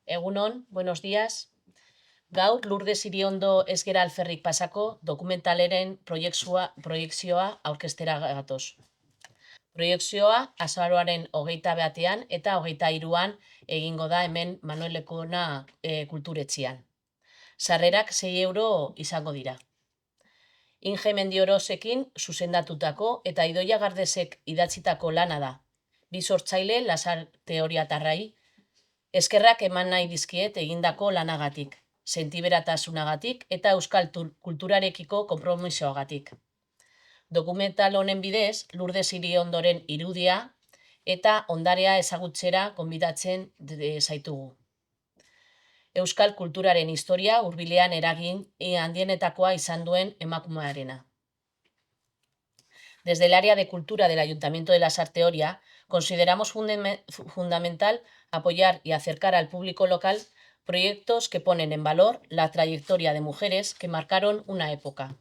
Egunon, buenos días. Gaur Lourdes Iriondo ez gera alferrik pasako dokumentaleren proiekzioa aurkeztera gatoz. Proiekzioa azaroaren 21 eta 23an egingo da hemen Manuel Lekona kulturetxean. Sarrerak 6 euro izango dira. Inge Mendiorosekin zuzendatutako eta Idoia Gardesek idatzitako lana da. Bi sortzaile Lasar teoriatarrai eskerrak eman nahi dizkiet egindako lanagatik, sentiberatasunagatik eta euskal kulturarekiko konpromisoagatik. Dokumental honen bidez, Lourdes Iriondoren irudia eta ondarea ezagutzera gonbidatzen zaitugu. Euskal kulturaren historia hurbilean eragin handienetakoa izan duen emakumearena. Desde el área de cultura del Ayuntamiento de la Sarteoria, consideramos fundamental apoyar y acercar al público local proyectos que ponen en valor la trayectoria de mujeres que marcaron una época.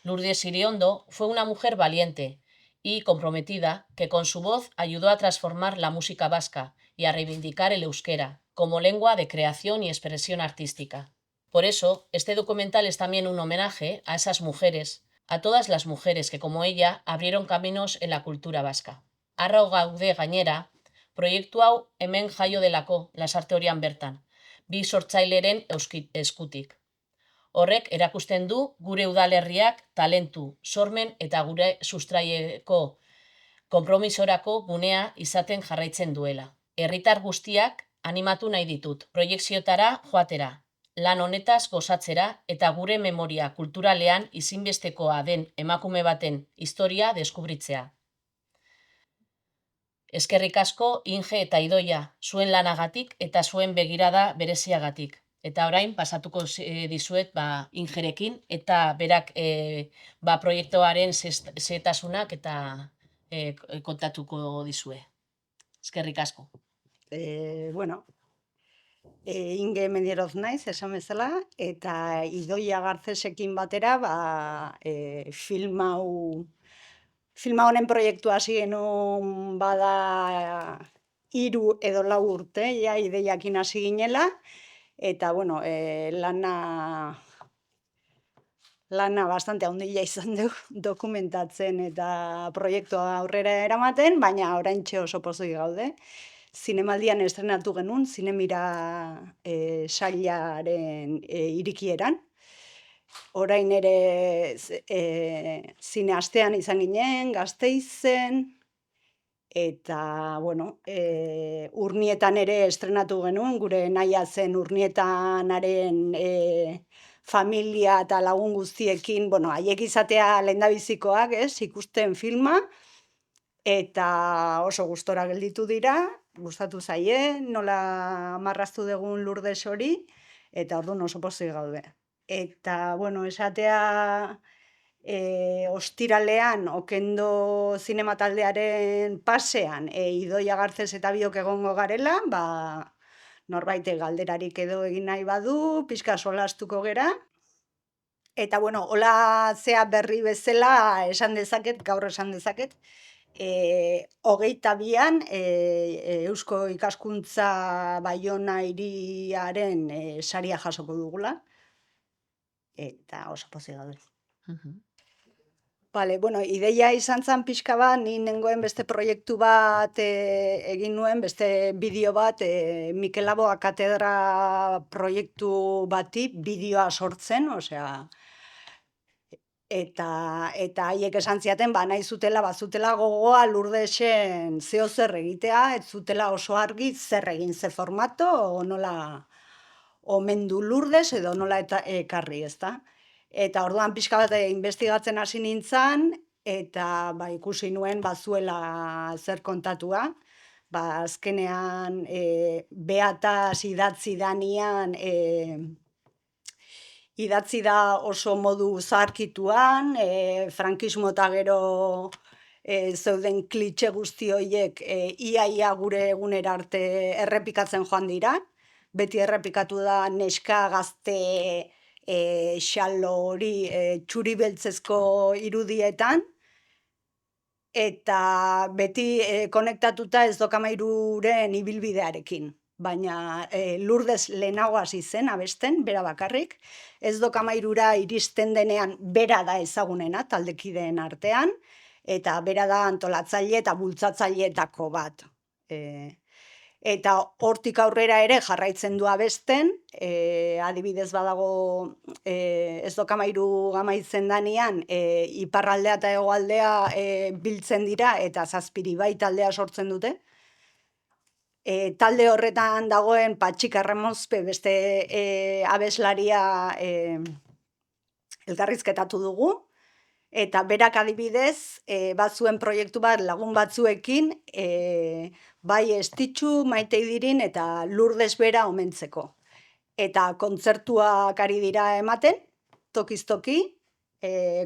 Lourdes Iriondo fue una mujer valiente y comprometida que con su voz ayudó a transformar la música vasca y a reivindicar el euskera como lengua de creación y expresión artística. Por eso, este documental es también un homenaje a esas mujeres, a todas las mujeres que, como ella, abrieron caminos en la cultura vasca. Arrau gaude gainera, proiektu hau hemen jaio delako Lasarte-Orian bertan, bi sortzaileren eskutik. Horrek erakusten du gure udalerriak talentu, sormen eta gure sustraieko konpromisorako gunea izaten jarraitzen duela. Herritar guztiak animatu nahi ditut, proiekziotara joatera, lan honetaz gozatzera eta gure memoria kulturalean ezinbestekoa den emakume baten historia deskubritzea. Eskerrik asko Inge eta Idoia, zuen lanagatik eta zuen begirada bereziagatik. Eta orain pasatuko dizuet Ingerekin eta berak proiektuaren zehetasunak eta kontatuko dizue. Eskerrik asko. Inge Mendieroz naiz, esan bezala, eta Idoia Garcesekin batera, film honen proiektua hasi genuen bada 3 edo 4 urte, ja ideiakin hasi ginela, eta lana bastante handia izan du dokumentatzen eta proiektua aurrera eramaten, baina oraintxe oso pozik gaude. Zinemaldian estrenatu genuen, Zinemira sailaren irikieran. Orain ere zine astean izan ginen, Gasteizen, eta, Urnietan ere estrenatu genuen, gure nahia zen Urnietanaren familia eta lagun guztiekin, haiek izatea lehendabizikoak, ikusten filma, eta oso gustora gelditu dira, gustatu zaie, nola marraztu dugun Lourdes hori, eta orduan oso pozik gaude. Eta, esatea ostiralean Okendo zinema taldearen pasean Idoia Garces eta biok egongo garela, norbait galderarik edo egin nahi badu, pixka solastuko gera. Eta, hola zea berri bezala esan dezaket, gaur esan dezaket, 22an Eusko Ikaskuntza Baiona hiriaren saria jasoko dugula, eta oso pozik gaude. Ideia izan zen pixka bat, ni nengoen beste proiektu bat egin nuen, beste bideo bat, Mikel Laboa katedra proiektu bati bideoa sortzen, eta haiek esan ziaten, nahi zutela, bazutela gogoa Lourdesen zeo zer egitea, ez zutela oso argi zer egin, ze formato, nola omendu Lourdes edo nola ekarri, ezta? Eta orduan pixka bat investigatzen hasi nintzen, eta ikusi nuen bazuela zer kontatua, azkenean beataz idatzi danian, idatzi da oso modu zaharkituan, frankismo eta gero zeuden klitxe guzti horiek ia gure egunera arte errepikatzen joan dira, beti errepikatu da neska gazte xalo hori txuri beltzezko irudietan, eta beti konektatuta ez dokama iruren ibilbidearekin. baina Lourdes lehenago hasi zen abesten, bera bakarrik. Ez Dokamairura iristen denean bera da ezagunena taldekideen artean, eta bera da antolatzaile eta bultzatzaileetako bat. Eta hortik aurrera ere jarraitzen du abesten, adibidez badago Ez Dokamairu amaitzen danean, iparraldea eta hegoaldea biltzen dira eta Zazpiri bai taldea sortzen dute. Talde horretan dagoen Patxik Arremozpe beste abeslaria elkarrizketatu dugu, eta berak adibidez, batzuen proiektu bat lagun batzuekin, bai Estitxu, Maite Idirin eta Lourdes bera omentzeko. Eta kontzertuak ari dira ematen, tokiz toki,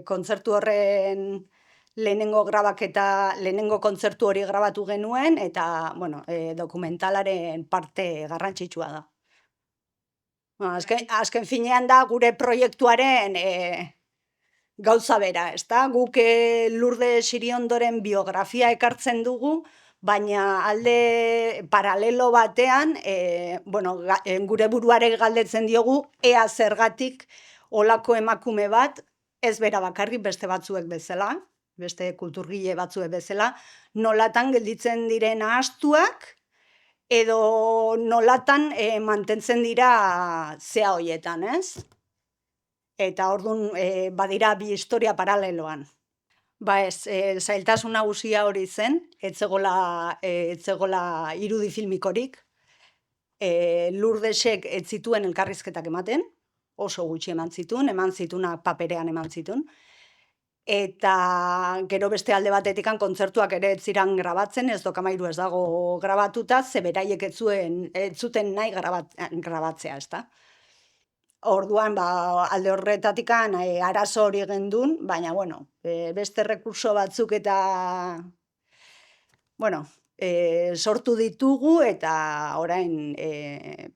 kontzertu horren lehenengo kontzertu hori grabatu genuen, eta, bueno, dokumentalaren parte garrantzitsua da. Azken finean da gure proiektuaren gauza bera, ezta? Guk Lourdes Iriondoren biografia ekartzen dugu, baina alde paralelo batean, gure buruare galdetzen diogu, ea zergatik olako emakume bat, ez bera bakarrik beste batzuek bezala, beste kulturgile batzuek bezala, nolatan gelditzen diren ahastuak, edo nolatan mantentzen dira zea hoietan, ez? Eta orduan badira bi historia paraleloan. Ba ez, zailtasun nagusia hori zen, etzegola irudi filmikorik, Lourdesek ez zituen elkarrizketak ematen, oso gutxi eman zitunak paperean eman zituen, eta gero beste alde batetik kontzertuak ere ez ziren grabatzen, Ez Dokamairu ez dago grabatuta, ze beraiek ez zuten nahi grabatzea, ezta? Orduan, alde horretatik arazo hori gendun, baina, beste rekurso batzuk eta, sortu ditugu eta orain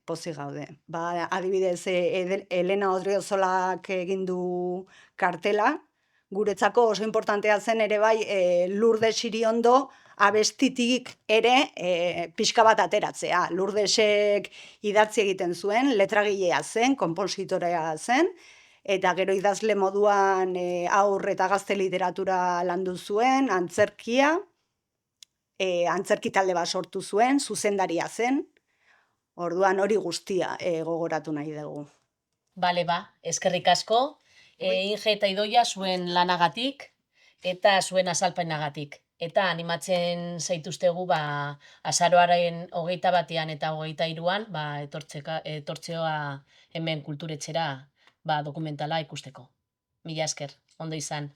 pozik gaude. Adibidez, Elena Odriozolak egin du kartela, guretzako oso importantea zen ere bai Lourdes Iriondo abestitik ere pixka bat ateratzea. Lourdesek idatzi egiten zuen, letragilea zen, konpositorea zen, eta gero idazle moduan haur eta gazte literatura landu zuen, antzerkia, antzerki talde bat sortu zuen, zuzendaria zen, orduan hori guztia gogoratu nahi dugu. Bale, eskerrik asko, Inge eta Idoia zuen lanagatik eta zuen azalpenagatik. Eta animatzen zaituztegu azaroaren 21 eta 23an etortzeoa hemen kulturetxera dokumentala ikusteko. Mila esker, ondo izan.